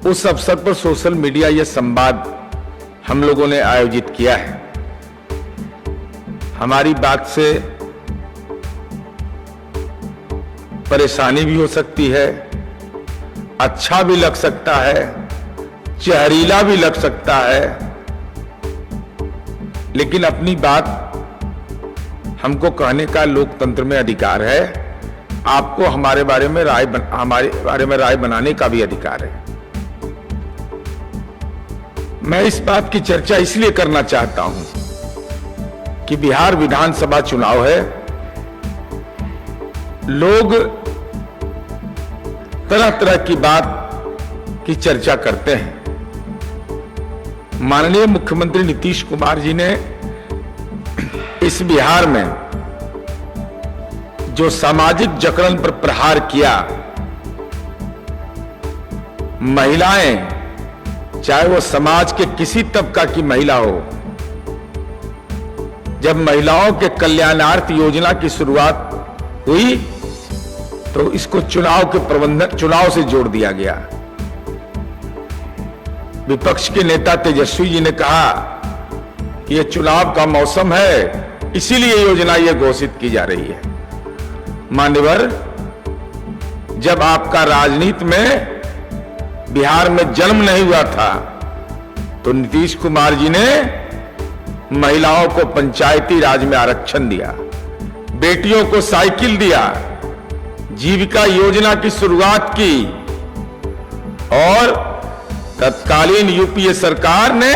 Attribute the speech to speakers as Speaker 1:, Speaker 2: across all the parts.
Speaker 1: उस अवसर पर सोशल मीडिया यह संवाद हम लोगों ने आयोजित किया है। हमारी बात से परेशानी भी हो सकती है, अच्छा भी लग सकता है, जहरीला भी लग सकता है, लेकिन अपनी बात हमको कहने का लोकतंत्र में अधिकार है। आपको हमारे बारे में राय बनाने का भी अधिकार है। मैं इस बात की चर्चा इसलिए करना चाहता हूं कि बिहार विधानसभा चुनाव है। लोग तरह तरह की बात की चर्चा करते हैं। माननीय मुख्यमंत्री नीतीश कुमार जी ने इस बिहार में जो सामाजिक जकड़न पर प्रहार किया, महिलाएं, चाहे वो समाज के किसी तबका की महिला हो, जब महिलाओं के कल्याणार्थ योजना की शुरुआत हुई तो इसको चुनाव से जोड़ दिया गया। विपक्ष के नेता तेजस्वी जी ने कहा कि यह चुनाव का मौसम है, इसीलिए योजना यह घोषित की जा रही है। मान्यवर, जब आपका राजनीति में बिहार में जन्म नहीं हुआ था तो नीतीश कुमार जी ने महिलाओं को पंचायती राज में आरक्षण दिया, बेटियों को साइकिल दिया, जीविका योजना की शुरुआत की और तत्कालीन यूपीए सरकार ने,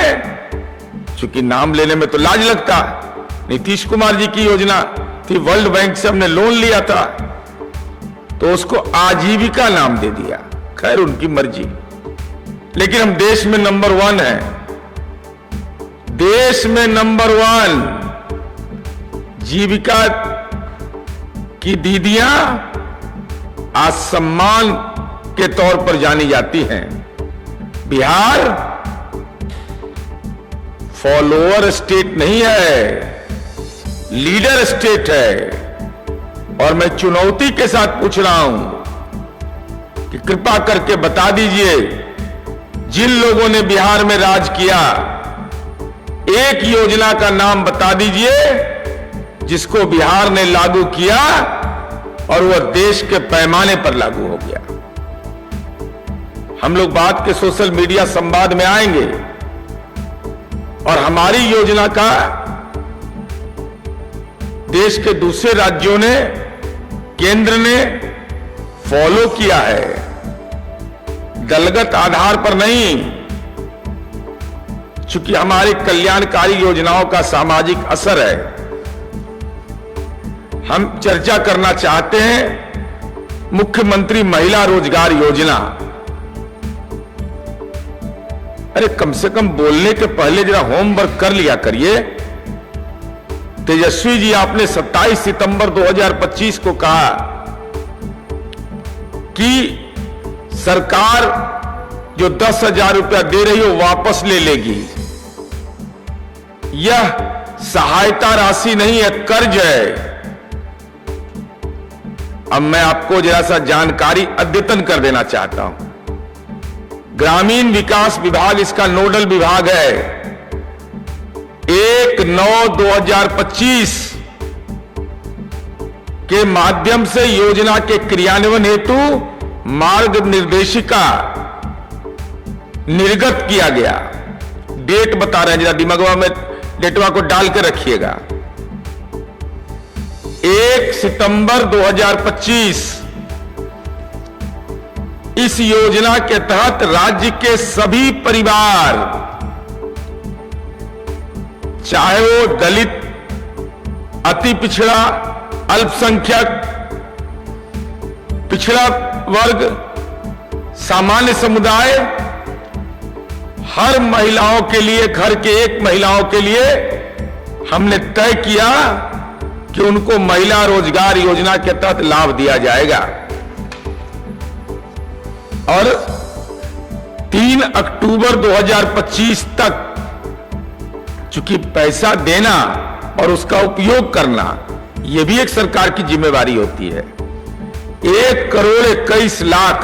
Speaker 1: चूंकि नाम लेने में तो लाज लगता, नीतीश कुमार जी की योजना थी, वर्ल्ड बैंक से हमने लोन लिया था तो उसको आजीविका नाम दे दिया। खैर, उनकी मर्जी, लेकिन हम देश में नंबर 1 हैं। देश में नंबर 1 जीविका की दीदियां आज सम्मान के तौर पर जानी जाती हैं। बिहार फॉलोअर स्टेट नहीं है, लीडर स्टेट है। और मैं चुनौती के साथ पूछ रहा हूं कि कृपा करके बता दीजिए, जिन लोगों ने बिहार में राज किया, एक योजना का नाम बता दीजिए जिसको बिहार ने लागू किया और वह देश के पैमाने पर लागू हो गया। हम लोग बात के सोशल मीडिया संवाद में आएंगे और हमारी योजना का देश के दूसरे राज्यों ने, केंद्र ने फॉलो किया है, दलगत आधार पर नहीं। चूंकि हमारी कल्याणकारी योजनाओं का सामाजिक असर है, हम चर्चा करना चाहते हैं मुख्यमंत्री महिला रोजगार योजना। अरे कम से कम बोलने के पहले जरा होमवर्क कर लिया करिए। तेजस्वी जी, आपने 27 सितंबर 2025 को कहा कि सरकार जो 10,000 रुपया दे रही हो वापस ले लेगी। यह सहायता राशि नहीं है, कर्ज है। अब मैं आपको जरा सा जानकारी अद्यतन कर देना चाहता हूं। ग्रामीण विकास विभाग इसका नोडल विभाग है। 1/9/2025 के माध्यम से योजना के क्रियान्वयन हेतु मार्ग निर्देशिका निर्गत किया गया। डेट बता रहे हैं, जरा दिमाग में डेटवा को डाल के रखिएगा। 1 सितंबर 2025 इस योजना के तहत राज्य के सभी परिवार, चाहे वो दलित, अति पिछड़ा, अल्पसंख्यक, पिछड़ा वर्ग, सामान्य समुदाय, हर महिलाओं के लिए, घर के एक महिलाओं के लिए हमने तय किया कि उनको महिला रोजगार योजना के तहत लाभ दिया जाएगा। और 3 अक्टूबर 2025 तक, चूंकि पैसा देना और उसका उपयोग करना यह भी एक सरकार की जिम्मेवारी होती है, 1 करोड़ 21 लाख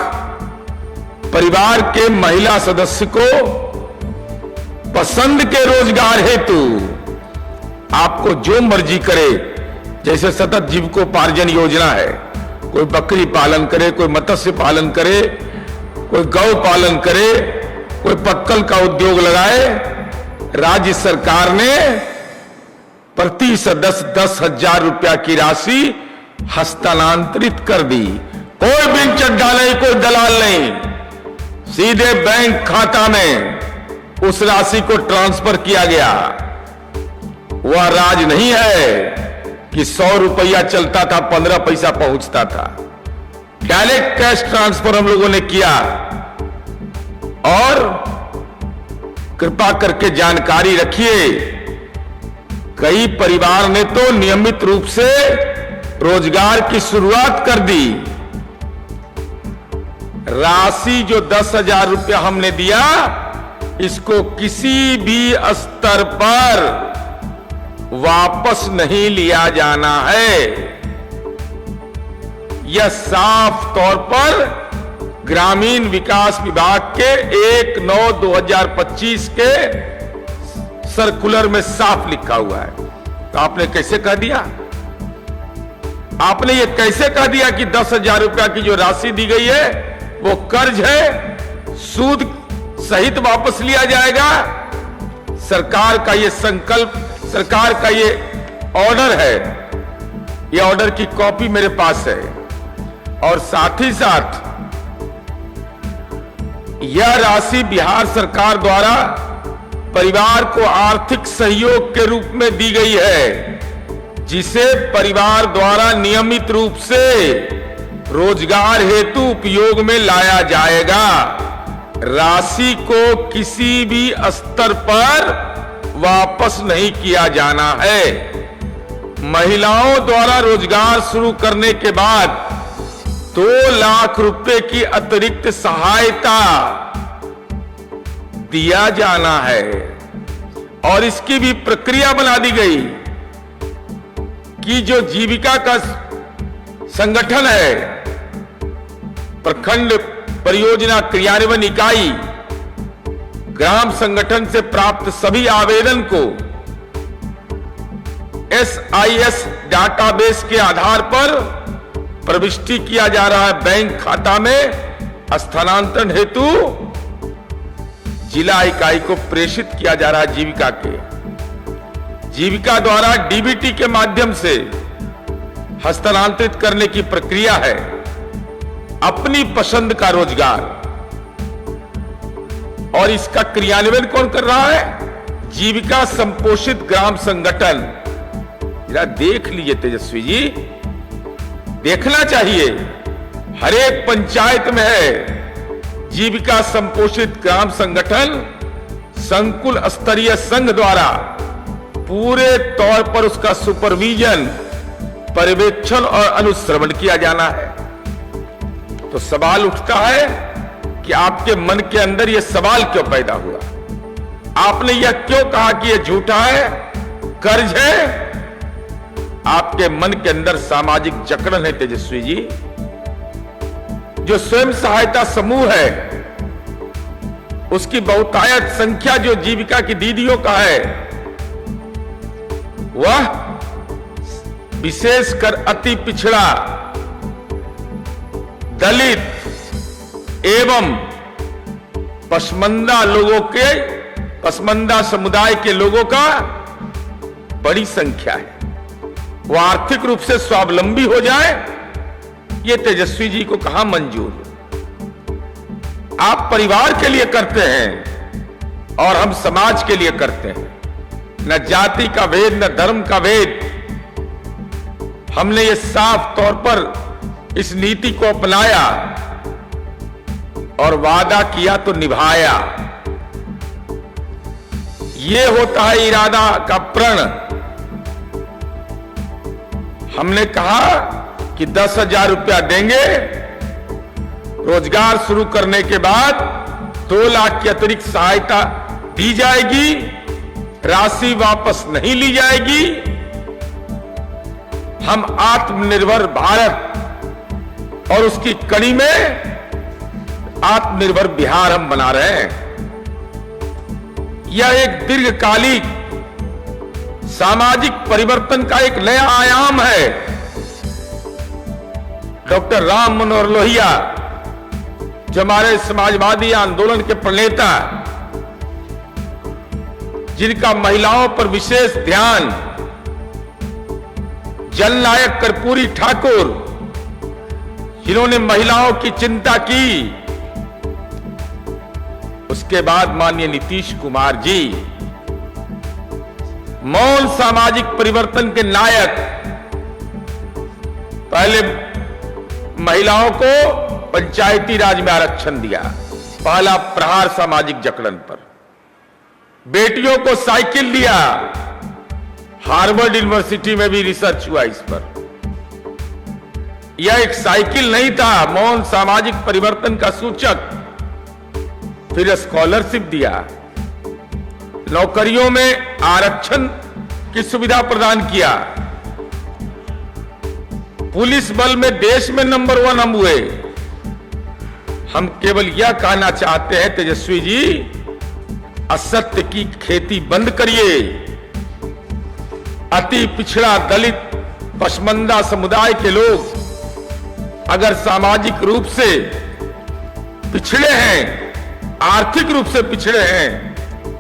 Speaker 1: परिवार के महिला सदस्य को पसंद के रोजगार हेतु आपको जो मर्जी करे, जैसे सतत जीविकोपार्जन योजना है, कोई बकरी पालन करे, कोई मत्स्य पालन करे, कोई गौ पालन करे, कोई पक्कल का उद्योग लगाए, राज्य सरकार ने प्रति सदस्य 10,000 रुपया की राशि हस्तांतरित कर दी। कोई बिन चड्ढा नहीं, कोई दलाल नहीं, सीधे बैंक खाता में उस राशि को ट्रांसफर किया गया। वह राज नहीं है कि 100 रुपया चलता था, 15 पैसा पहुंचता था। डायरेक्ट कैश ट्रांसफर हम लोगों ने किया। और कृपा करके जानकारी रखिए, कई परिवार ने तो नियमित रूप से रोजगार की शुरुआत कर दी। राशि जो 10,000 रुपया हमने दिया, इसको किसी भी स्तर पर वापस नहीं लिया जाना है। यह साफ तौर पर ग्रामीण विकास विभाग के 1/9/2025 के सर्कुलर में साफ लिखा हुआ है। तो आपने कैसे कह दिया? आपने ये कैसे कह दिया कि 10,000 रुपया की जो राशि दी गई है वो कर्ज है, सूद सहित वापस लिया जाएगा? सरकार का ये संकल्प, सरकार का ये ऑर्डर है। ये ऑर्डर की कॉपी मेरे पास है। और साथ ही साथ यह राशि बिहार सरकार द्वारा परिवार को आर्थिक सहयोग के रूप में दी गई है, जिसे परिवार द्वारा नियमित रूप से रोजगार हेतु उपयोग में लाया जाएगा। राशि को किसी भी स्तर पर वापस नहीं किया जाना है। महिलाओं द्वारा रोजगार शुरू करने के बाद 2 लाख रुपए की अतिरिक्त सहायता दिया जाना है। और इसकी भी प्रक्रिया बना दी गई कि जो जीविका का संगठन है, प्रखंड परियोजना क्रियान्वयन इकाई, ग्राम संगठन से प्राप्त सभी आवेदन को SIS डाटाबेस के आधार पर प्रविष्टि किया जा रहा है। बैंक खाता में स्थानांतरण हेतु जिला इकाई को प्रेषित किया जा रहा है। जीविका के, जीविका द्वारा डीबीटी के माध्यम से हस्तांतरित करने की प्रक्रिया है। अपनी पसंद का रोजगार, और इसका क्रियान्वयन कौन कर रहा है? जीविका संपोषित ग्राम संगठन। जरा देख लीजिए तेजस्वी जी, देखना चाहिए। हर एक पंचायत में है जीविका संपोषित ग्राम संगठन। संकुल स्तरीय संघ द्वारा पूरे तौर पर उसका सुपरविजन, पर्यवेक्षण और अनुश्रवण किया जाना है। तो सवाल उठता है कि आपके मन के अंदर यह सवाल क्यों पैदा हुआ? आपने यह क्यों कहा कि यह झूठा है, कर्ज है? आपके मन के अंदर सामाजिक जकड़न है तेजस्वी जी। जो स्वयं सहायता समूह है, उसकी बहुतायत संख्या जो जीविका की दीदियों का है, वह विशेषकर अति पिछड़ा, दलित एवं पसमंदा लोगों के, पसमंदा समुदाय के लोगों का बड़ी संख्या है। वो आर्थिक रूप से स्वावलंबी हो जाए, ये तेजस्वी जी को कहां मंजूर? आप परिवार के लिए करते हैं और हम समाज के लिए करते हैं। न जाति का भेद, न धर्म का भेद। हमने ये साफ तौर पर इस नीति को अपनाया और वादा किया तो निभाया। ये होता है इरादा का प्रण। हमने कहा कि 10,000 रुपया देंगे, रोजगार शुरू करने के बाद 2 लाख की अतिरिक्त सहायता दी जाएगी, राशि वापस नहीं ली जाएगी। हम आत्मनिर्भर भारत और उसकी कड़ी में आत्मनिर्भर बिहार हम बना रहे हैं। यह एक दीर्घकालिक सामाजिक परिवर्तन का एक नया आयाम है। डॉक्टर राम मनोहर लोहिया, जो हमारे समाजवादी आंदोलन के प्रणेता, जिनका महिलाओं पर विशेष ध्यान, जननायक कर्पूरी ठाकुर, जिन्होंने महिलाओं की चिंता की, उसके बाद माननीय नीतीश कुमार जी, मौन सामाजिक परिवर्तन के नायक, पहले महिलाओं को पंचायती राज में आरक्षण दिया, पहला प्रहार सामाजिक जकड़न पर। बेटियों को साइकिल दिया, हार्वर्ड यूनिवर्सिटी में भी रिसर्च हुआ इस पर। यह एक साइकिल नहीं था, मौन सामाजिक परिवर्तन का सूचक। फिर स्कॉलरशिप दिया, नौकरियों में आरक्षण की सुविधा प्रदान किया, पुलिस बल में देश में नंबर 1 हम हुए। हम केवल यह कहना चाहते हैं तेजस्वी जी, असत्य की खेती बंद करिए। अति पिछड़ा, दलित, पसमंदा समुदाय के लोग अगर सामाजिक रूप से पिछड़े हैं, आर्थिक रूप से पिछड़े हैं,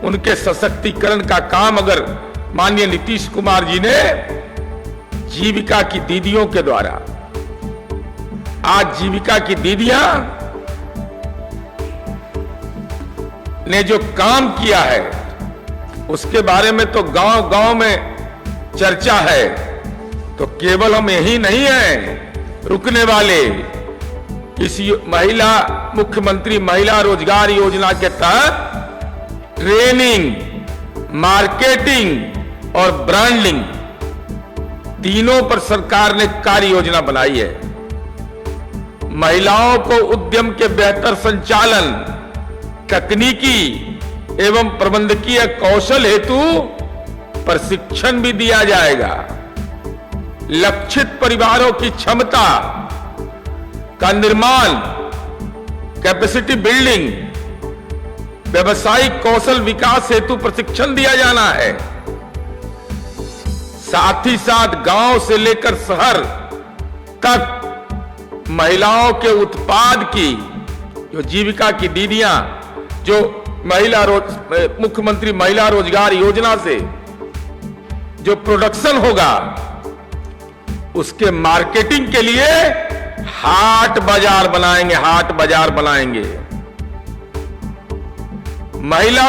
Speaker 1: उनके सशक्तिकरण का काम अगर माननीय नीतीश कुमार जी ने जीविका की दीदियों के द्वारा, आज जीविका की दीदियां ने जो काम किया है, उसके बारे में तो गांव गांव में चर्चा है। तो केवल हम यही नहीं हैं रुकने वाले। इस महिला मुख्यमंत्री महिला रोजगार योजना के तहत ट्रेनिंग, मार्केटिंग और ब्रांडिंग तीनों पर सरकार ने कार्य योजना बनाई है। महिलाओं को उद्यम के बेहतर संचालन, तकनीकी एवं प्रबंधकीय कौशल हेतु प्रशिक्षण भी दिया जाएगा। लक्षित परिवारों की क्षमता का निर्माण, कैपेसिटी बिल्डिंग, व्यवसायिक कौशल विकास हेतु प्रशिक्षण दिया जाना है। साथ ही साथ गांव से लेकर शहर तक महिलाओं के उत्पाद की, जो जीविका की दीदियां, जो मुख्यमंत्री महिला रोजगार योजना से जो प्रोडक्शन होगा, उसके मार्केटिंग के लिए हाट बाजार बनाएंगे, हाट बाजार बनाएंगे। महिला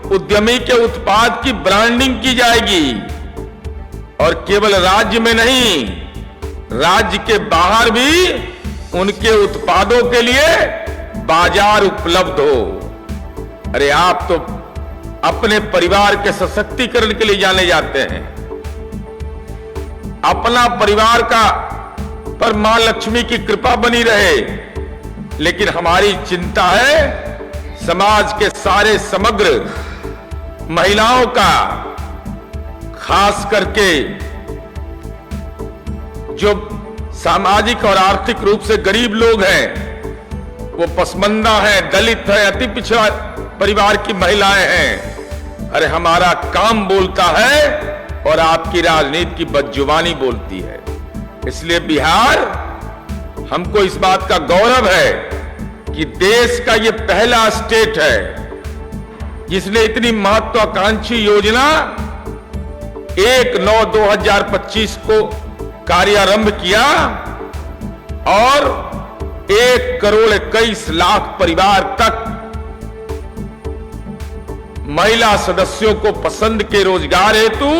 Speaker 1: उद्यमी के उत्पाद की ब्रांडिंग की जाएगी और केवल राज्य में नहीं, राज्य के बाहर भी उनके उत्पादों के लिए बाजार उपलब्ध हो। अरे आप तो अपने परिवार के सशक्तिकरण के लिए जाने जाते हैं। अपना परिवार का पर मां लक्ष्मी की कृपा बनी रहे, लेकिन हमारी चिंता है समाज के सारे समग्र महिलाओं का, खास करके जो सामाजिक और आर्थिक रूप से गरीब लोग हैं, वो पसमंदा है, दलित है, अति पिछड़ा परिवार की महिलाएं हैं। अरे हमारा काम बोलता है और आपकी राजनीति की बदजुबानी बोलती है। इसलिए बिहार, हमको इस बात का गौरव है कि देश का ये पहला स्टेट है जिसने इतनी महत्वाकांक्षी योजना 1/9/2025 को कार्यारंभ किया और 1,21,00,000 परिवार तक महिला सदस्यों को पसंद के रोजगार हेतु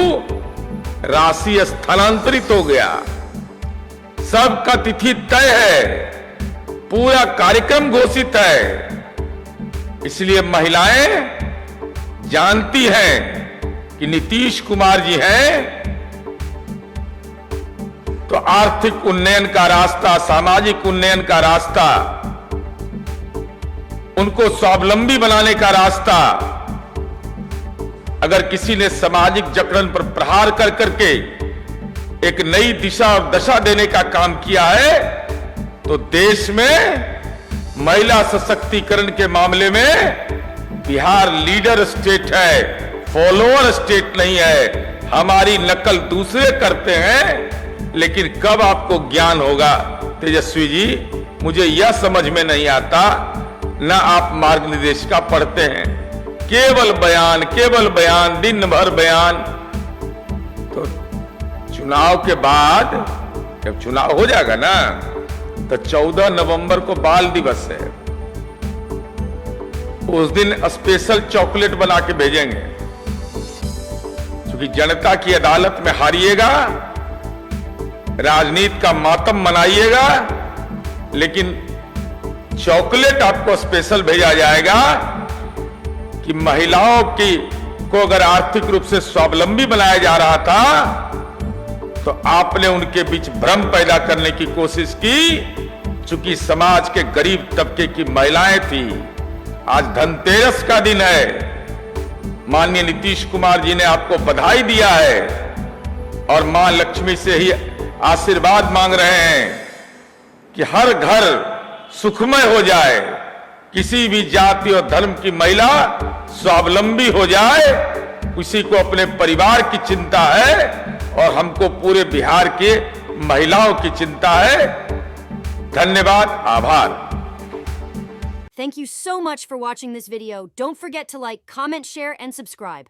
Speaker 1: राशि स्थानांतरित हो गया। सबका तिथि तय है, पूरा कार्यक्रम घोषित है। इसलिए महिलाएं जानती हैं कि नीतीश कुमार जी हैं तो आर्थिक उन्नयन का रास्ता, सामाजिक उन्नयन का रास्ता, उनको स्वावलंबी बनाने का रास्ता, अगर किसी ने सामाजिक जकड़न पर प्रहार कर करके एक नई दिशा और दशा देने का काम किया है तो देश में महिला सशक्तिकरण के मामले में बिहार लीडर स्टेट है, फॉलोअर स्टेट नहीं है। हमारी नकल दूसरे करते हैं, लेकिन कब आपको ज्ञान होगा तेजस्वी जी, मुझे यह समझ में नहीं आता। ना आप मार्ग निर्देशिका पढ़ते हैं, केवल बयान, दिन भर बयान। तो चुनाव के बाद जब चुनाव हो जाएगा ना, तो 14 नवंबर को बाल दिवस है। उस दिन स्पेशल चॉकलेट बना के भेजेंगे, क्योंकि जनता की अदालत में हारिएगा, राजनीति का मातम मनाइएगा, लेकिन चॉकलेट आपको स्पेशल भेजा जाएगा कि महिलाओं को अगर आर्थिक रूप से स्वावलंबी बनाया जा रहा था, तो आपने उनके बीच भ्रम पैदा करने की कोशिश की। चूंकि समाज के गरीब तबके की महिलाएं थी। आज धनतेरस का दिन है, माननीय नीतीश कुमार जी ने आपको बधाई दिया है और मां लक्ष्मी से ही आशीर्वाद मांग रहे हैं कि हर घर सुखमय हो जाए, किसी भी जाति और धर्म की महिला स्वावलंबी हो जाए। किसी को अपने परिवार की चिंता है और हमको पूरे बिहार के महिलाओं की चिंता है। धन्यवाद, आभार।
Speaker 2: Thank you so much for watching this video. Don't forget to like, comment, share, and subscribe.